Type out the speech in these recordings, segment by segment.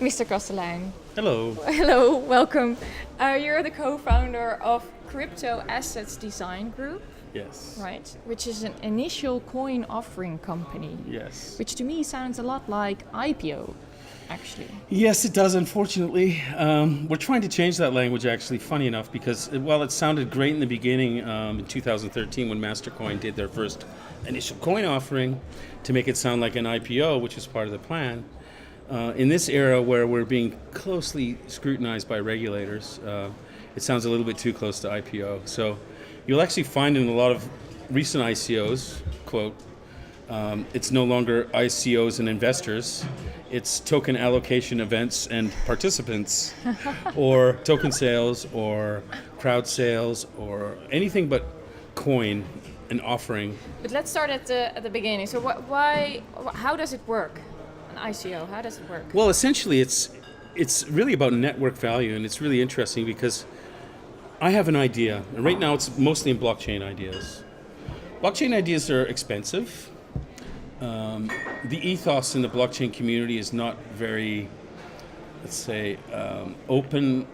Mr. Kastelein. Hello. Hello, welcome. You're the co-founder of CryptoAsset Design Group. Yes. Right, which is an initial coin offering company. Yes. Which to me sounds a lot like IPO, actually. Yes, it does, unfortunately. We're trying to change that language, actually, funny enough, because while it sounded great in the beginning in 2013 when Mastercoin did their first initial coin offering to make it sound like an IPO, which was part of the plan, in this era where we're being closely scrutinized by regulators, it sounds a little bit too close to IPO. So you'll actually find in a lot of recent ICOs, quote, it's no longer ICOs and investors, it's token allocation events and participants, or token sales, or crowd sales, or anything but coin and offering. But let's start at the beginning. So how does it work? An ICO, how does it work? Well, essentially it's really about network value, and it's really interesting because I have an idea, and right now it's mostly in blockchain ideas. Blockchain ideas are expensive. The ethos in the blockchain community is not very, let's say, open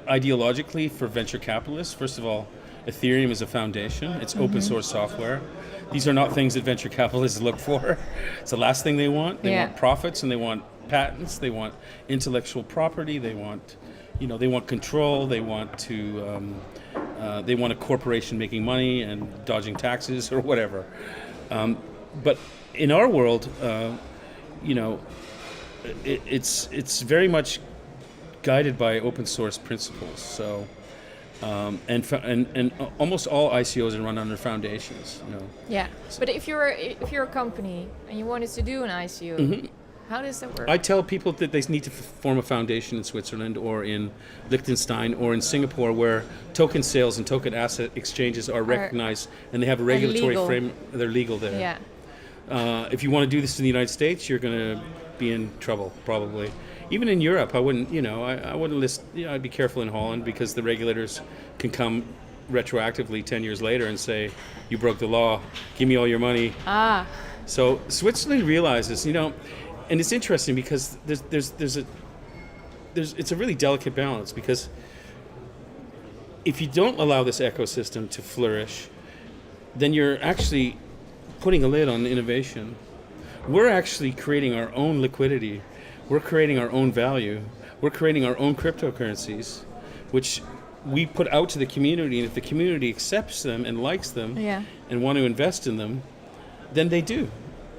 ideologically for venture capitalists. First of all, Ethereum is a foundation. It's open source software. These are not things that venture capitalists look for. It's the last thing they want. They want profits, and they want patents. They want intellectual property. They want, they want control. They want to, they want a corporation making money and dodging taxes or whatever. But in our world, it's very much guided by open source principles. So, and almost all ICOs are run under foundations. Yeah, but if you're a company and you wanted to do an ICO, how does that work? I tell people that they need to form a foundation in Switzerland or in Liechtenstein or in Singapore, where token sales and token asset exchanges are recognized and they have a regulatory frame. They're legal there. Yeah. If you want to do this in the United States, you're going to be in trouble, probably. Even in Europe, I wouldn't, I wouldn't list, I'd be careful in Holland because the regulators can come retroactively 10 years later and say, you broke the law, give me all your money. So Switzerland realizes, and it's interesting because it's a really delicate balance, because if you don't allow this ecosystem to flourish, then you're actually putting a lid on innovation. We're actually creating our own liquidity. We're creating our own value. We're creating our own cryptocurrencies, which we put out to the community. And if the community accepts them and likes them and want to invest in them, then they do.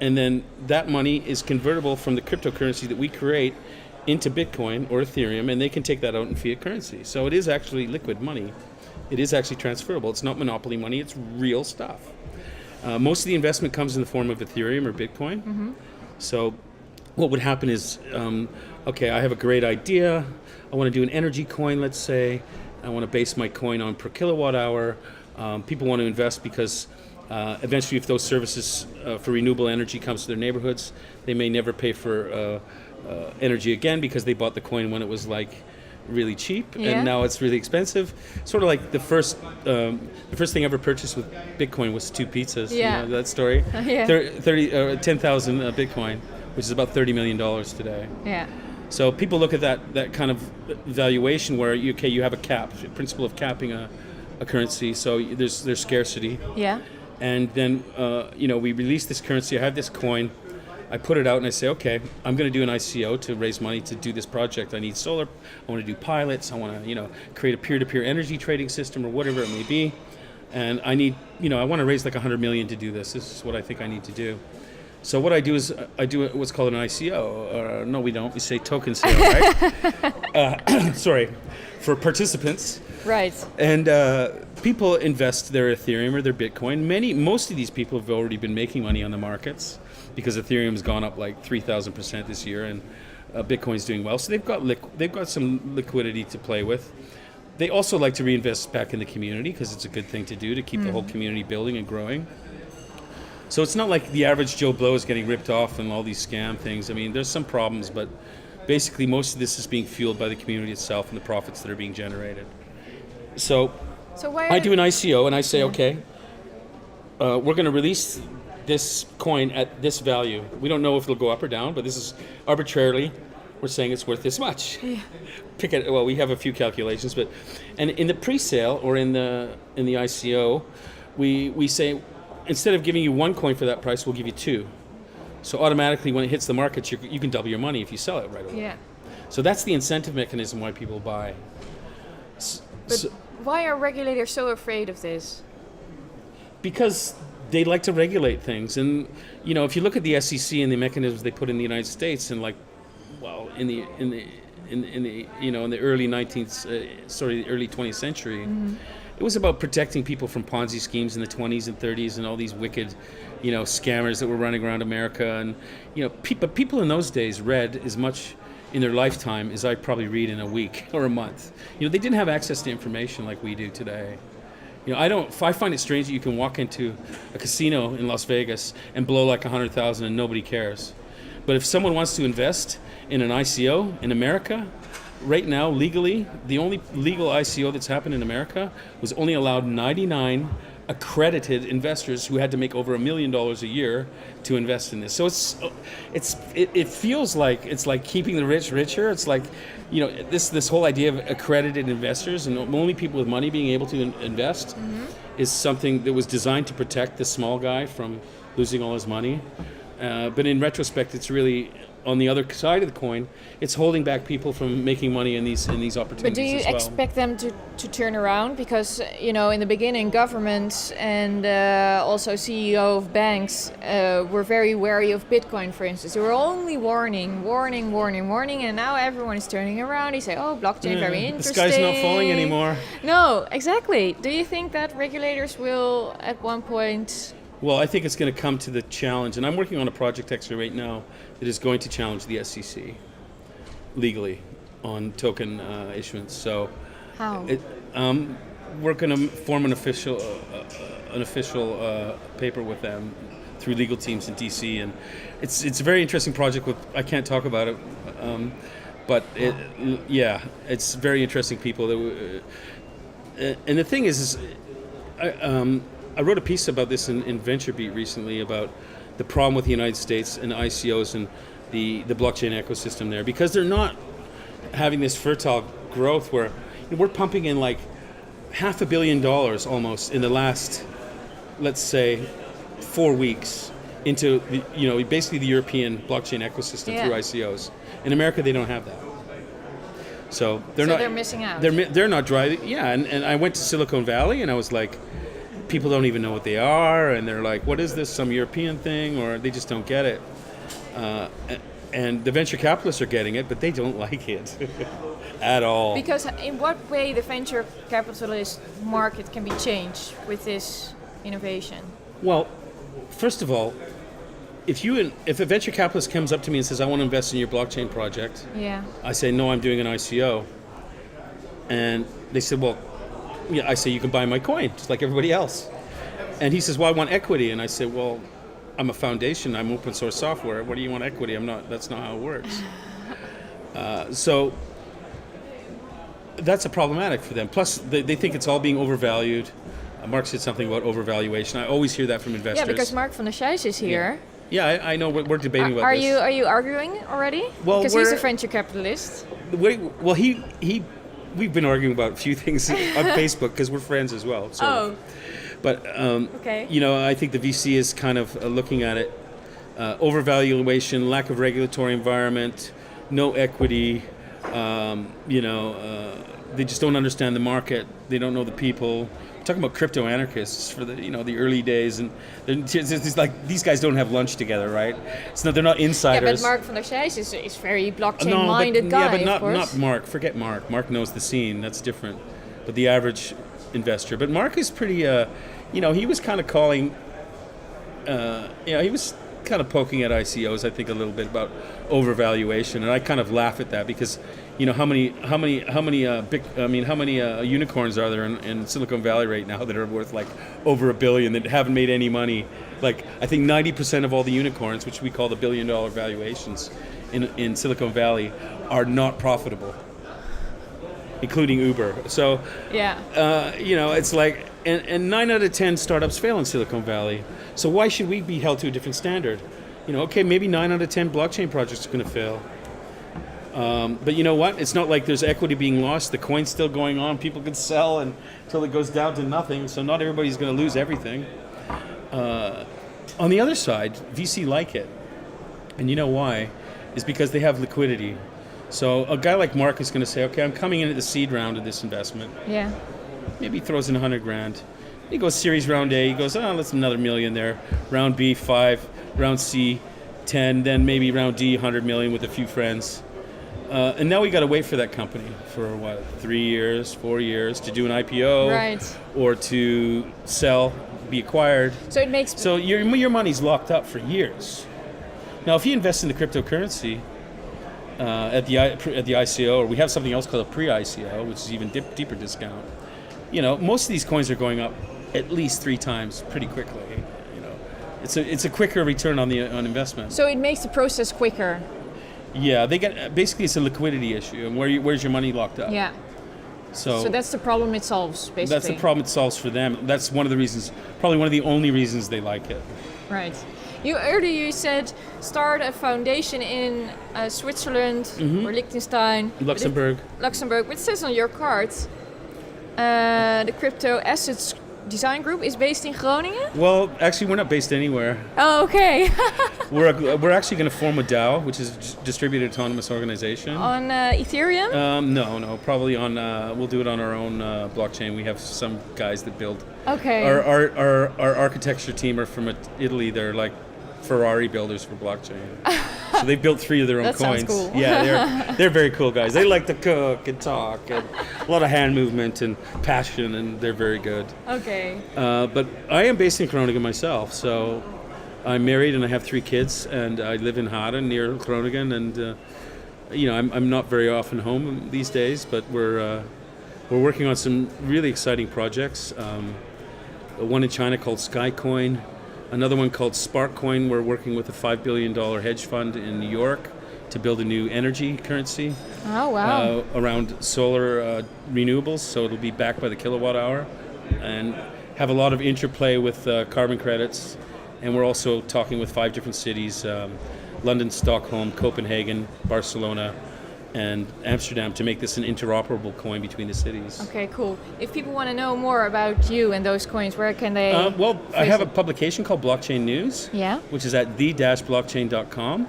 And then that money is convertible from the cryptocurrency that we create into Bitcoin or Ethereum, and they can take that out in fiat currency. So it is actually liquid money. It is actually transferable. It's not monopoly money. It's real stuff. Most of the investment comes in the form of Ethereum or Bitcoin. So what would happen is, okay, I have a great idea. I want to do an energy coin, let's say. I want to base my coin on per kilowatt hour. People want to invest because eventually if those services for renewable energy comes to their neighborhoods, they may never pay for energy again because they bought the coin when it was really cheap, and now it's really expensive. Sort of like the first thing I ever purchased with Bitcoin was 2 pizzas. You know that story? 10,000 Bitcoin, which is about $30 million today. Yeah. So people look at that kind of valuation where you have a cap, principle of capping a currency. So there's scarcity. Yeah. And then we release this currency. I have this coin. I put it out and I say, okay, I'm going to do an ICO to raise money to do this project. I need solar. I want to do pilots. I want to, create a peer-to-peer energy trading system or whatever it may be. And I need, I want to raise like 100 million to do this. This is what I think I need to do. So what I do is I do what's called an ICO. No, we don't. We say token sale, right? Sorry, for participants. Right. And people invest their Ethereum or their Bitcoin. Most of these people have already been making money on the markets, because Ethereum's gone up like 3,000% this year, and Bitcoin's doing well. So they've got some liquidity to play with. They also like to reinvest back in the community because it's a good thing to do to keep the whole community building and growing. So it's not like the average Joe Blow is getting ripped off and all these scam things. I mean, there's some problems, but basically most of this is being fueled by the community itself and the profits that are being generated. So I do an ICO and I say, okay, we're going to release this coin at this value. We don't know if it'll go up or down, but this is arbitrarily we're saying it's worth this much. Pick it. Well, we have a few calculations, and in the pre-sale or in the ICO, we say instead of giving you one coin for that price, we'll give you two. So automatically, when it hits the markets, you can double your money if you sell it right away. Yeah. So that's the incentive mechanism why people buy. But why are regulators so afraid of this? Because they like to regulate things, and if you look at the SEC and the mechanisms they put in the United States, and in the early early 20th century, it was about protecting people from Ponzi schemes in the 20s and 30s and all these wicked, scammers that were running around America, and but people in those days read as much in their lifetime as I probably read in a week or a month. They didn't have access to information like we do today. I find it strange that you can walk into a casino in Las Vegas and blow like 100,000 and nobody cares. But if someone wants to invest in an ICO in America, right now, legally, the only legal ICO that's happened in America was only allowed 99 accredited investors who had to make over $1 million a year to invest in this. So it feels like it's like keeping the rich richer. It's like, this whole idea of accredited investors and only people with money being able to invest is something that was designed to protect the small guy from losing all his money. But in retrospect, it's really, on the other side of the coin, it's holding back people from making money in these opportunities. But do you as well. expect them to turn around? Because in the beginning, governments and also CEO of banks were very wary of Bitcoin, for instance. They were only warning, and now everyone is turning around. They say, "Oh, blockchain, very interesting. The sky's not falling anymore." No, exactly. Do you think that regulators will, at one point? Well, I think it's going to come to the challenge, and I'm working on a project actually right now that is going to challenge the SEC legally on token issuance. So, how? We're going to form an official paper with them through legal teams in DC, and it's a very interesting project. I can't talk about it, but it's very interesting people. And the thing is I wrote a piece about this in VentureBeat recently about the problem with the United States and ICOs and the blockchain ecosystem there, because they're not having this fertile growth where we're pumping in like $500 million almost in the last, let's say, 4 weeks into basically the European blockchain ecosystem through ICOs. In America, they don't have that. So they're missing out. They're not driving. Yeah, and I went to Silicon Valley and I was like, people don't even know what they are, and they're like, what is this, some European thing, or they just don't get it. And the venture capitalists are getting it, but they don't like it at all. Because in what way the venture capitalist market can be changed with this innovation? Well, first of all, if a venture capitalist comes up to me and says, I want to invest in your blockchain project, I say, no, I'm doing an ICO. And they said, well, I say, you can buy my coin, just like everybody else. And he says, well, I want equity. And I say, well, I'm a foundation, I'm open source software. What do you want equity? That's not how it works. So that's a problematic for them. Plus, they think it's all being overvalued. Mark said something about overvaluation. I always hear that from investors. Yeah, because Mark van der Scheijs is here. Yeah, I know. We're debating about this. Are you arguing already? Well, because he's a venture capitalist. Well, we've been arguing about a few things on Facebook because we're friends as well. So. But, okay. I think the VC is kind of looking at it. Overvaluation, lack of regulatory environment, no equity. They just don't understand the market. They don't know the people. We're talking about crypto anarchists for the early days, and it's like these guys don't have lunch together, right? So they're not insiders. Yeah, but Mark van der Scheijs is very blockchain-minded guy. Yeah, but of course. not Mark. Forget Mark. Mark knows the scene. That's different. But the average investor. But Mark is pretty. He was kind of calling. He was kind of poking at ICOs, I think, a little bit about overvaluation, and I kind of laugh at that because, how many unicorns are there in Silicon Valley right now that are worth like over $1 billion that haven't made any money? Like, I think 90% of all the unicorns, which we call the $1 billion valuations in Silicon Valley, are not profitable, including Uber. So, it's like, and 9 out of 10 startups fail in Silicon Valley. So why should we be held to a different standard? Okay, maybe 9 out of 10 blockchain projects are going to fail. But you know what? It's not like there's equity being lost. The coin's still going on. People can sell until it goes down to nothing. So not everybody's going to lose everything. On the other side, VC like it. And you know why? Is because they have liquidity. So a guy like Mark is going to say, okay, I'm coming in at the seed round of this investment. Yeah. Maybe he throws in $100,000. He goes series round A. He goes, let's another $1 million there. Round B, 5. Round C, 10. Then maybe round D, 100 million with a few friends. And now we got to wait for that company for 3 years, 4 years to do an IPO, Right. or to sell, be acquired. So it makes So your money's locked up for years. Now, if you invest in the cryptocurrency at the ICO, or we have something else called a pre-ICO, which is even deeper discount. Most of these coins are going up at least 3 times pretty quickly. It's a quicker return on investment. So it makes the process quicker. Yeah, basically it's a liquidity issue, and where's your money locked up? Yeah. So that's the problem it solves, basically. That's the problem it solves for them. That's one of the reasons, probably one of the only reasons they like it. Right. Earlier you said start a foundation in Switzerland or Liechtenstein. Luxembourg. Which says on your card, the CryptoAsset Design Group is based in Groningen? Well, actually, we're not based anywhere. Oh, okay. We're actually going to form a DAO, which is a distributed autonomous organization. On Ethereum? No. Probably on. We'll do it on our own blockchain. We have some guys that build. Okay. Our architecture team are from Italy. They're like Ferrari builders for blockchain. So they built 3 of their own that coins. Sounds cool. Yeah, they're very cool guys. They like to cook and talk and a lot of hand movement and passion, and they're very good. Okay. But I am based in Groningen myself, so I'm married and I have 3 kids, and I live in Hague near Groningen, and I'm not very often home these days, but we're working on some really exciting projects. One in China called Skycoin. Another one called Sparkcoin. We're working with a $5 billion hedge fund in New York to build a new energy currency. Oh, wow. Around solar renewables, so it'll be backed by the kilowatt hour and have a lot of interplay with carbon credits. And we're also talking with 5 different cities, London, Stockholm, Copenhagen, Barcelona, and Amsterdam, to make this an interoperable coin between the cities. Okay, cool. If people want to know more about you and those coins, where can they? I have a publication called Blockchain News, Yeah. which is at the-blockchain.com.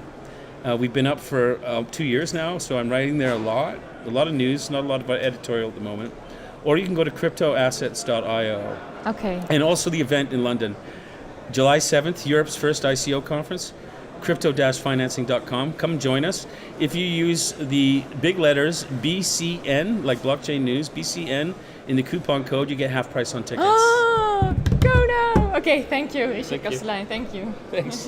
We've been up for 2 years now, so I'm writing there a lot of news, not a lot about editorial at the moment. Or you can go to CryptoAssets.io. Okay. And also the event in London, July 7th, Europe's first ICO conference, crypto-financing.com. Come join us. If you use the big letters BCN, like Blockchain News, BCN, in the coupon code, you get half price on tickets. Oh, go now. Okay, thank you, Richard Kastelein. Thank you. Thanks.